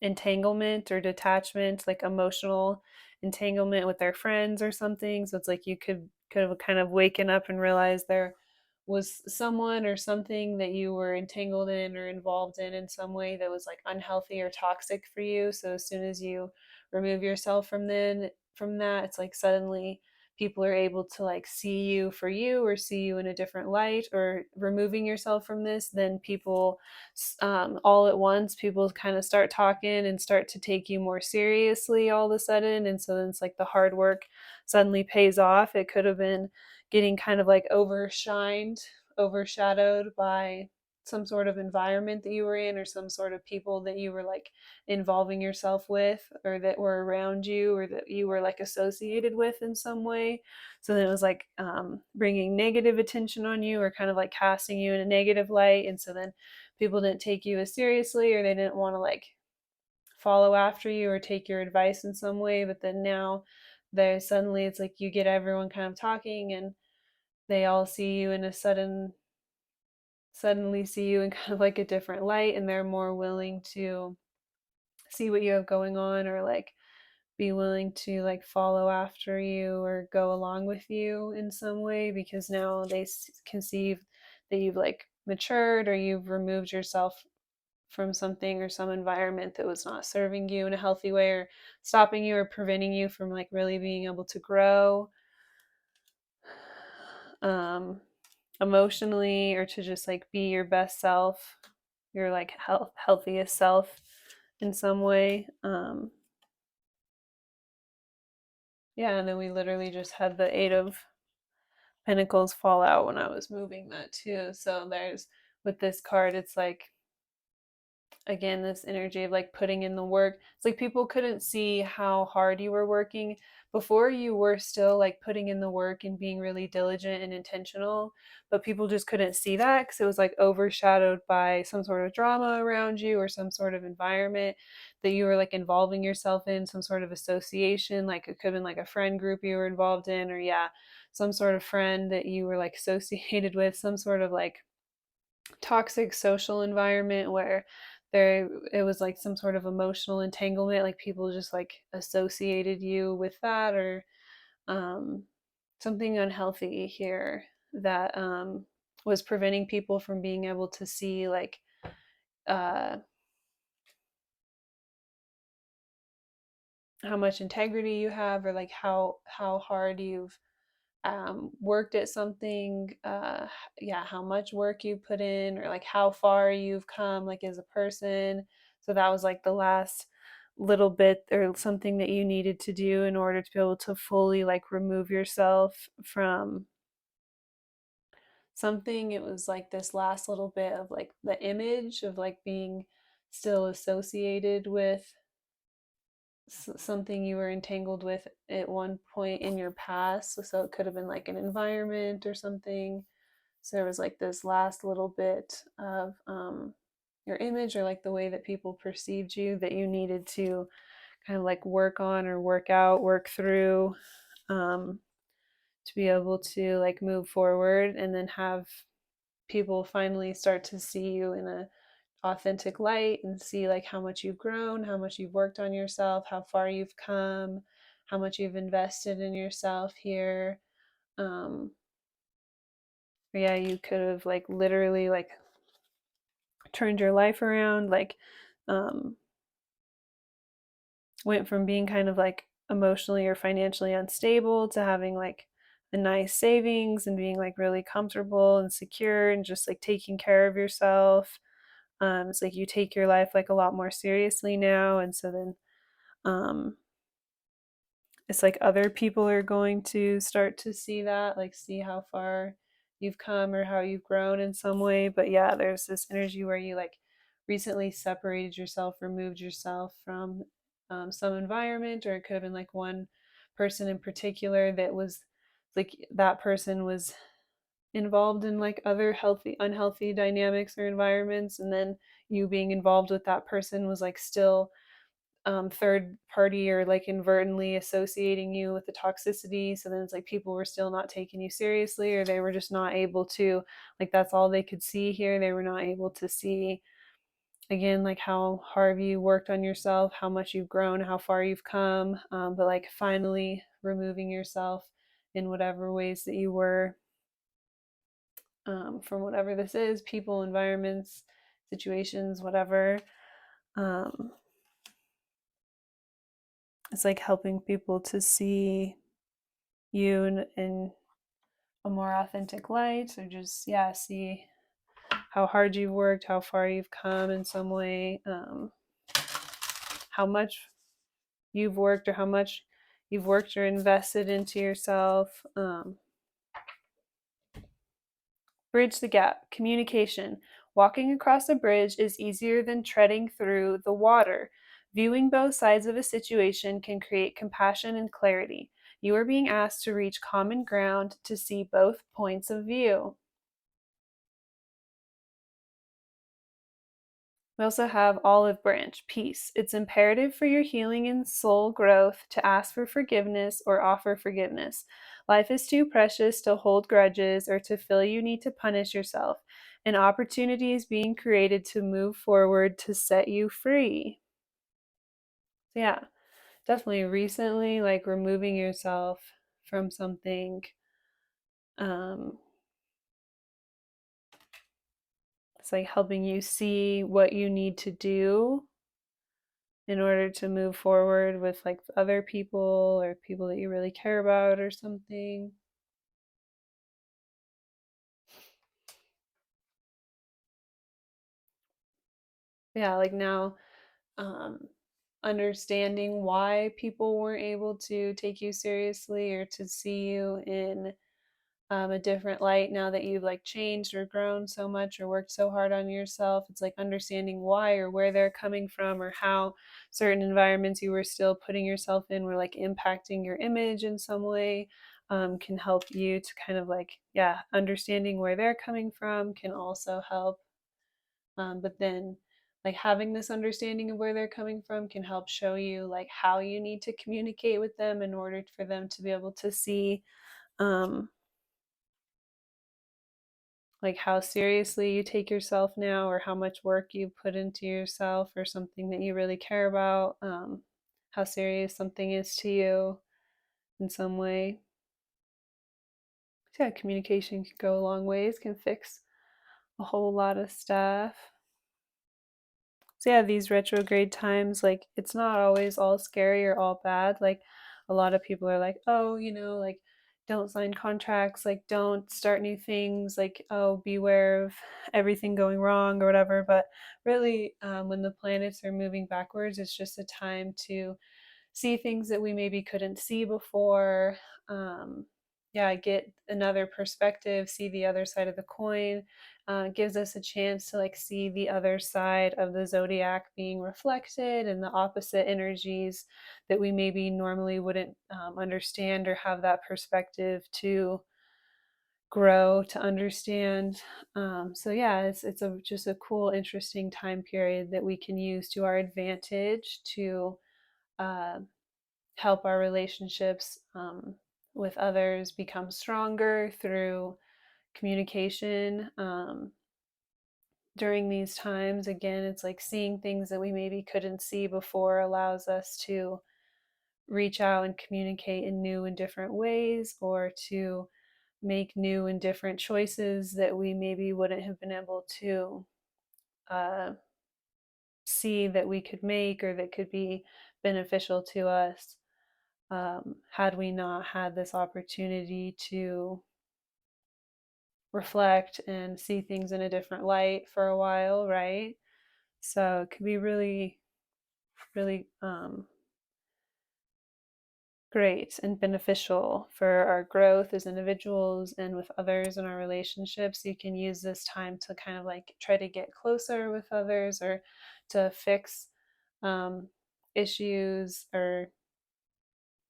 entanglement or detachment, like emotional entanglement with their friends or something. So it's like you could have kind of waken up and realize there was someone or something that you were entangled in or involved in some way that was like unhealthy or toxic for you. So as soon as you remove yourself from that, it's like suddenly people are able to like see you for you, or see you in a different light. Or removing yourself from this, then people all at once, people kind of start talking and start to take you more seriously all of a sudden. And so then it's like the hard work suddenly pays off. It could have been getting kind of like overshadowed by some sort of environment that you were in, or some sort of people that you were like involving yourself with, or that were around you, or that you were like associated with in some way. So then it was like bringing negative attention on you, or kind of like casting you in a negative light. And so then people didn't take you as seriously, or they didn't want to like follow after you or take your advice in some way. But then now there suddenly it's like you get everyone kind of talking, and they all see you in a suddenly see you in kind of like a different light, and they're more willing to see what you have going on, or like be willing to like follow after you or go along with you in some way, because now they can see that you've like matured, or you've removed yourself from something or some environment that was not serving you in a healthy way, or stopping you or preventing you from like really being able to grow um emotionally, or to just like be your best self, your like healthiest self in some way. Yeah, and then we literally just had the Eight of Pentacles fall out when I was moving that too. So there's, with this card, it's like again this energy of like putting in the work. It's like people couldn't see how hard you were working before. You were still like putting in the work and being really diligent and intentional, but people just couldn't see that because it was like overshadowed by some sort of drama around you, or some sort of environment that you were like involving yourself in, some sort of association. Like it could have been like a friend group you were involved in, or yeah, some sort of friend that you were like associated with, some sort of like toxic social environment where there it was like some sort of emotional entanglement, like people just like associated you with that, or um, something unhealthy here that was preventing people from being able to see like uh, how much integrity you have, or like how hard you've worked at something, yeah, how much work you put in, or like how far you've come like as a person. So that was like the last little bit, or something that you needed to do in order to be able to fully like remove yourself from something. It was like this last little bit of like the image of like being still associated with something you were entangled with at one point in your past. So it could have been like an environment or something. So there was like this last little bit of your image, or like the way that people perceived you, that you needed to kind of like work on, or work out, work through, um, to be able to like move forward, and then have people finally start to see you in a authentic light, and see like how much you've grown, how much you've worked on yourself, how far you've come, how much you've invested in yourself here. um yeah, you could have like literally like turned your life around, like went from being kind of like emotionally or financially unstable to having like a nice savings and being like really comfortable and secure and just like taking care of yourself. It's like you take your life like a lot more seriously now, and so then um, it's like other people are going to start to see that, like see how far you've come or how you've grown in some way. But yeah, there's this energy where you like recently separated yourself, removed yourself from some environment, or it could have been like one person in particular that was like that person was involved in like other healthy, unhealthy dynamics or environments, and then you being involved with that person was like still third party or like inadvertently associating you with the toxicity. So then it's like people were still not taking you seriously, or they were just not able to, like, that's all they could see here. They were not able to see, again, like how hard you worked on yourself, how much you've grown, how far you've come. But like finally removing yourself in whatever ways that you were from whatever this is, people, environments, situations, whatever. Um, it's like helping people to see you in a more authentic light, or just, yeah, see how hard you've worked, how far you've come in some way, how much you've worked, or how much you've worked or invested into yourself. Bridge the gap. Communication. Walking across a bridge is easier than treading through the water. Viewing both sides of a situation can create compassion and clarity. You are being asked to reach common ground to see both points of view. We also have olive branch, peace. It's imperative for your healing and soul growth to ask for forgiveness or offer forgiveness. Life is too precious to hold grudges or to feel you need to punish yourself. An opportunity is being created to move forward to set you free. So yeah, definitely recently, like removing yourself from something. Um, it's like helping you see what you need to do in order to move forward with like other people or people that you really care about or something. Yeah, like now, um, understanding why people weren't able to take you seriously or to see you in a different light now that you've like changed or grown so much or worked so hard on yourself. It's like understanding why or where they're coming from, or how certain environments you were still putting yourself in were like impacting your image in some way. Can help you to kind of like, yeah, understanding where they're coming from can also help. But then like having this understanding of where they're coming from can help show you like how you need to communicate with them in order for them to be able to see um, like how seriously you take yourself now, or how much work you put into yourself or something that you really care about, how serious something is to you in some way. So yeah, communication can go a long ways, can fix a whole lot of stuff. So yeah, these retrograde times, like it's not always all scary or all bad. Like a lot of people are like, oh, like don't sign contracts, like don't start new things, like, oh, beware of everything going wrong or whatever. But really, when the planets are moving backwards, it's just a time to see things that we maybe couldn't see before. Um, yeah, get another perspective, see the other side of the coin. Gives us a chance to like see the other side of the zodiac being reflected, and the opposite energies that we maybe normally wouldn't understand or have that perspective to grow to understand. So yeah, it's a just a cool, interesting time period that we can use to our advantage to uh, help our relationships with others become stronger through communication. During these times, again, it's like seeing things that we maybe couldn't see before allows us to reach out and communicate in new and different ways, or to make new and different choices that we maybe wouldn't have been able to see that we could make or that could be beneficial to us, had we not had this opportunity to reflect and see things in a different light for a while, right? So it can be really, really great and beneficial for our growth as individuals and with others in our relationships. You can use this time to kind of like try to get closer with others or to fix issues or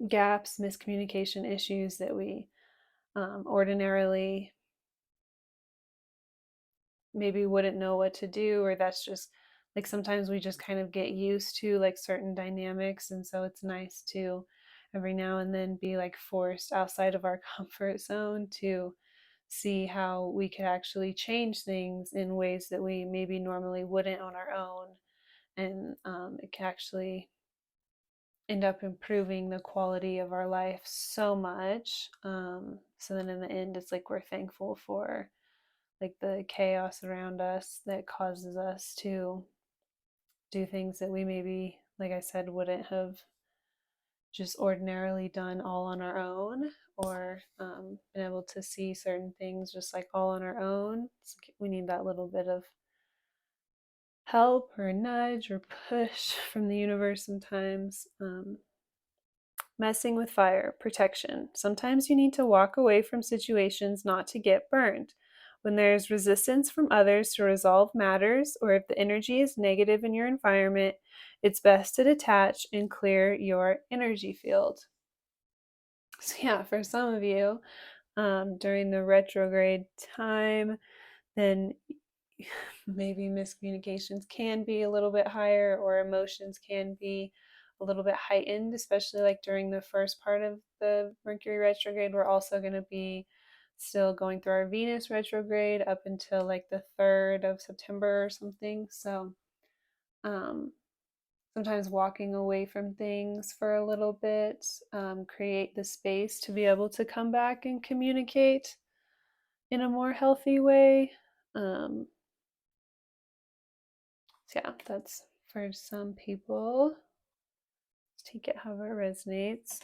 gaps, miscommunication issues that we ordinarily maybe wouldn't know what to do, or that's just like sometimes we just kind of get used to like certain dynamics, and so it's nice to every now and then be like forced outside of our comfort zone to see how we could actually change things in ways that we maybe normally wouldn't on our own, and it can actually end up improving the quality of our life so much. So then in the end, it's like we're thankful for like the chaos around us that causes us to do things that we maybe, like I said, wouldn't have just ordinarily done all on our own, or been able to see certain things just like all on our own. We need that little bit of help or nudge or push from the universe sometimes. Messing with fire, protection. Sometimes you need to walk away from situations not to get burned. When there is resistance from others to resolve matters, or if the energy is negative in your environment, it's best to detach and clear your energy field. So, yeah, for some of you, during the retrograde time, then maybe miscommunications can be a little bit higher, or emotions can be a little bit heightened, especially like during the first part of the Mercury retrograde. We're also going to be still going through our Venus retrograde up until like the 3rd of September or something. So um, sometimes walking away from things for a little bit, create the space to be able to come back and communicate in a more healthy way. So yeah, that's for some people. Let's take it however it resonates.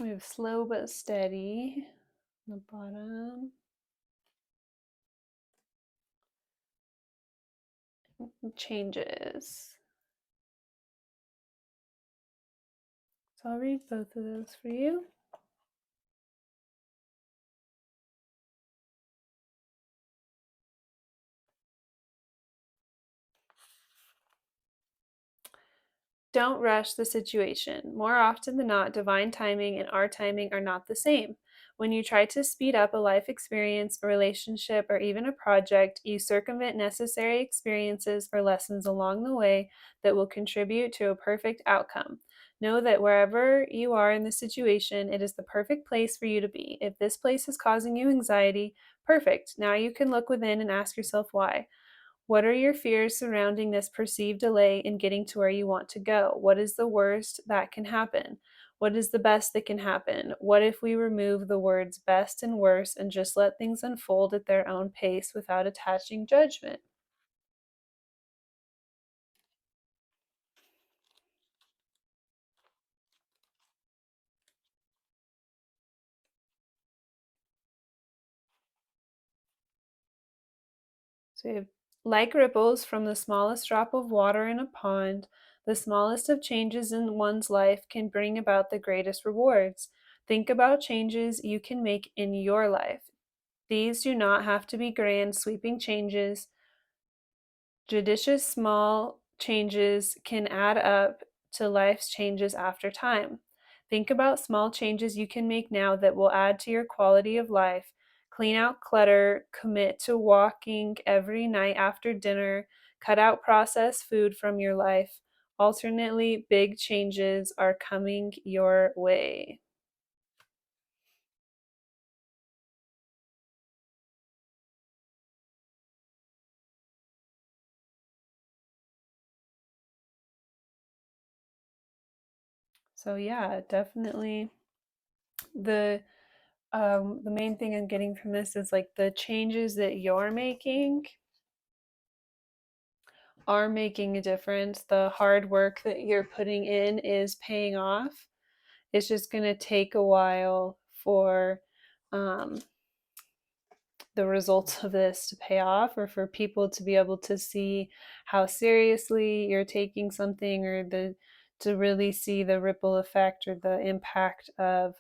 We have slow but steady on the bottom. Changes. So I'll read both of those for you. Don't rush the situation. More often than not, divine timing and our timing are not the same. When you try to speed up a life experience, a relationship, or even a project, you circumvent necessary experiences or lessons along the way that will contribute to a perfect outcome. Know that wherever you are in the situation, it is the perfect place for you to be. If this place is causing you anxiety, perfect. Now you can look within and ask yourself why. What are your fears surrounding this perceived delay in getting to where you want to go? What is the worst that can happen? What is the best that can happen? What if we remove the words best and worst and just let things unfold at their own pace without attaching judgment? So we have like ripples from the smallest drop of water in a pond, the smallest of changes in one's life can bring about the greatest rewards. Think about changes you can make in your life. These do not have to be grand, sweeping changes. Judicious small changes can add up to life's changes after time. Think about small changes you can make now that will add to your quality of life. Clean out clutter, commit to walking every night after dinner, cut out processed food from your life. Alternately, big changes are coming your way. So yeah, definitely the main thing I'm getting from this is like the changes that you're making are making a difference. The hard work that you're putting in is paying off. It's just going to take a while for um, the results of this to pay off, or for people to be able to see how seriously you're taking something, or to really see the ripple effect or the impact of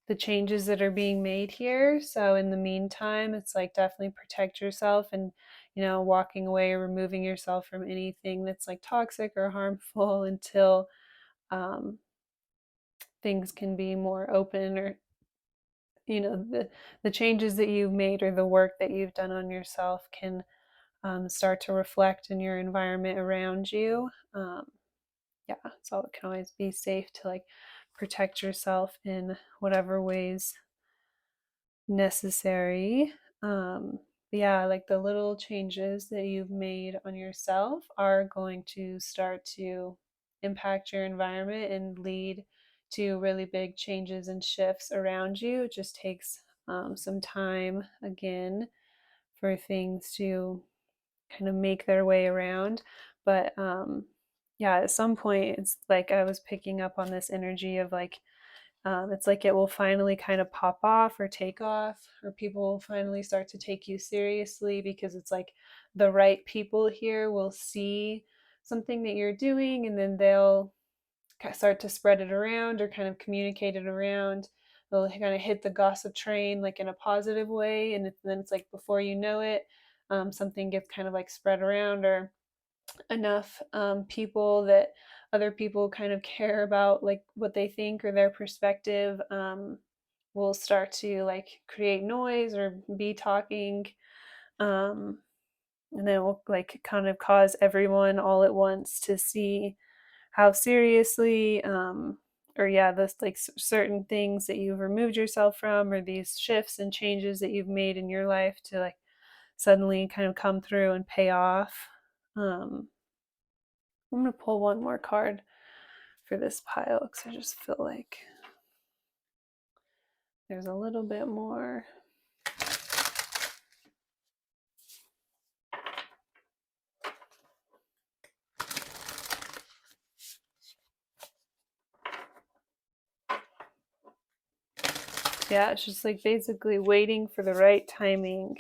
the changes that are being made here. So in the meantime, it's like definitely protect yourself, and walking away or removing yourself from anything that's like toxic or harmful until um, things can be more open, or the changes that you've made or the work that you've done on yourself can start to reflect in your environment around you. Yeah, so it can always be safe to like protect yourself in whatever ways necessary. Um, yeah, like the little changes that you've made on yourself are going to start to impact your environment and lead to really big changes and shifts around you. It just takes some time again for things to kind of make their way around. But yeah, at some point, it's like I was picking up on this energy of like, it's like it will finally kind of pop off or take off, or people will finally start to take you seriously, because it's like the right people here will see something that you're doing, and then they'll start to spread it around or kind of communicate it around. They'll kind of hit the gossip train like in a positive way, and then it's like before you know it, something gets kind of like spread around, or enough people that other people kind of care about like what they think or their perspective, will start to like create noise or be talking, um, and then it will like kind of cause everyone all at once to see how seriously, or yeah, this like certain things that you've removed yourself from, or these shifts and changes that you've made in your life to like suddenly kind of come through and pay off. I'm going to pull one more card for this pile, because I just feel like there's a little bit more. Yeah, it's just like basically waiting for the right timing,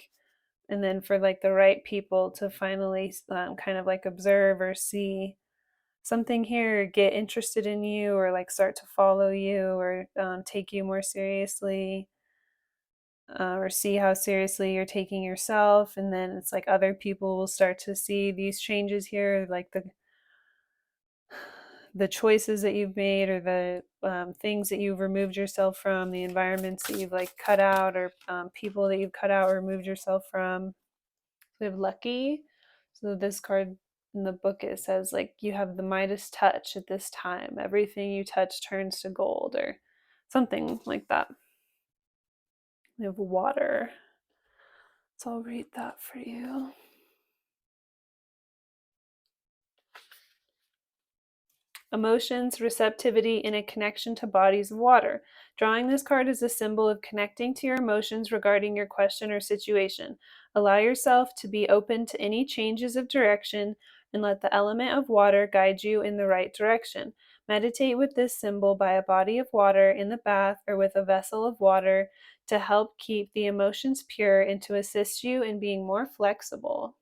and then for like the right people to finally kind of like observe or see something here, get interested in you, or like start to follow you, or take you more seriously, or see how seriously you're taking yourself. And then it's like other people will start to see these changes here, like the choices that you've made, or the things that you've removed yourself from, the environments that you've like cut out, or people that you've cut out or removed yourself from. We have lucky. So this card in the book, it says like you have the Midas touch at this time. Everything you touch turns to gold, or something like that. We have water. So I'll read that for you. Emotions, receptivity, and a connection to bodies of water. Drawing this card is a symbol of connecting to your emotions regarding your question or situation. Allow yourself to be open to any changes of direction, and let the element of water guide you in the right direction. Meditate with this symbol by a body of water in the bath, or with a vessel of water, to help keep the emotions pure and to assist you in being more flexible.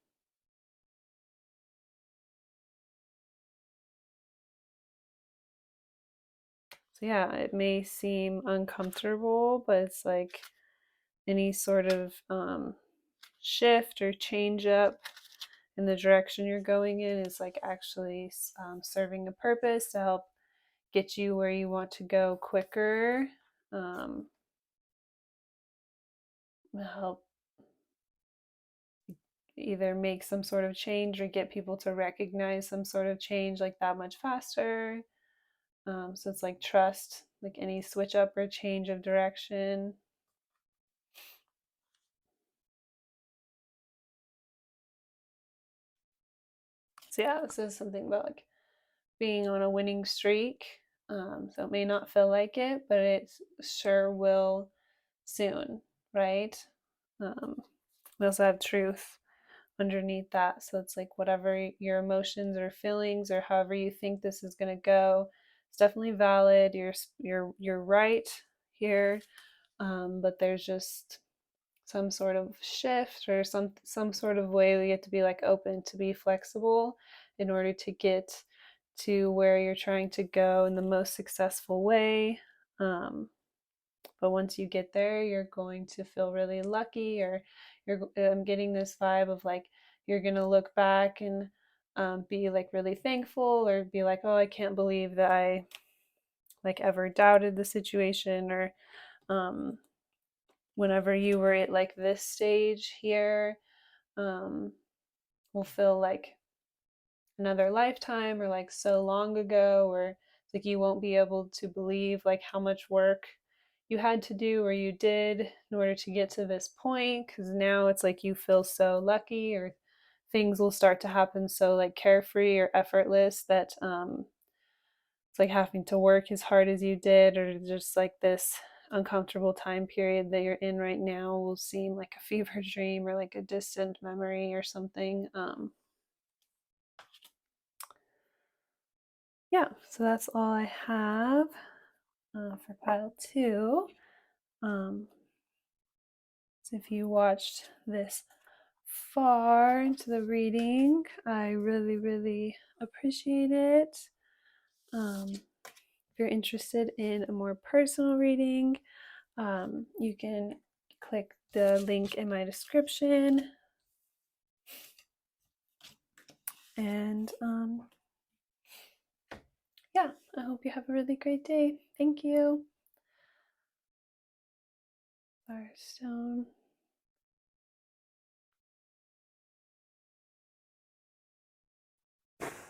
So yeah, it may seem uncomfortable, but it's like any sort of shift or change up in the direction you're going in is like actually serving a purpose to help get you where you want to go quicker, help either make some sort of change or get people to recognize some sort of change like that much faster. So it's like trust, like any switch up or change of direction. So yeah, this is something about like being on a winning streak. So it may not feel like it, but it sure will soon, right? We also have truth underneath that. So it's like whatever your emotions or feelings or however you think this is going to go, it's definitely valid. You're right here, but there's just some sort of shift or some sort of way we get to be like open to be flexible in order to get to where you're trying to go in the most successful way. But once you get there, you're going to feel really lucky, or I'm getting this vibe of like you're gonna look back and be like really thankful, or be like, oh, I can't believe that I like ever doubted the situation, or um, whenever you were at like this stage here, will feel like another lifetime or like so long ago, or like you won't be able to believe like how much work you had to do or you did in order to get to this point, because now it's like you feel so lucky, or things will start to happen so like carefree or effortless that it's like having to work as hard as you did, or just like this uncomfortable time period that you're in right now will seem like a fever dream or like a distant memory or something. Yeah, so that's all I have for pile two. So if you watched this far into the reading, I really, really appreciate it. If you're interested in a more personal reading, you can click the link in my description. And yeah, I hope you have a really great day. Thank you. Firestone.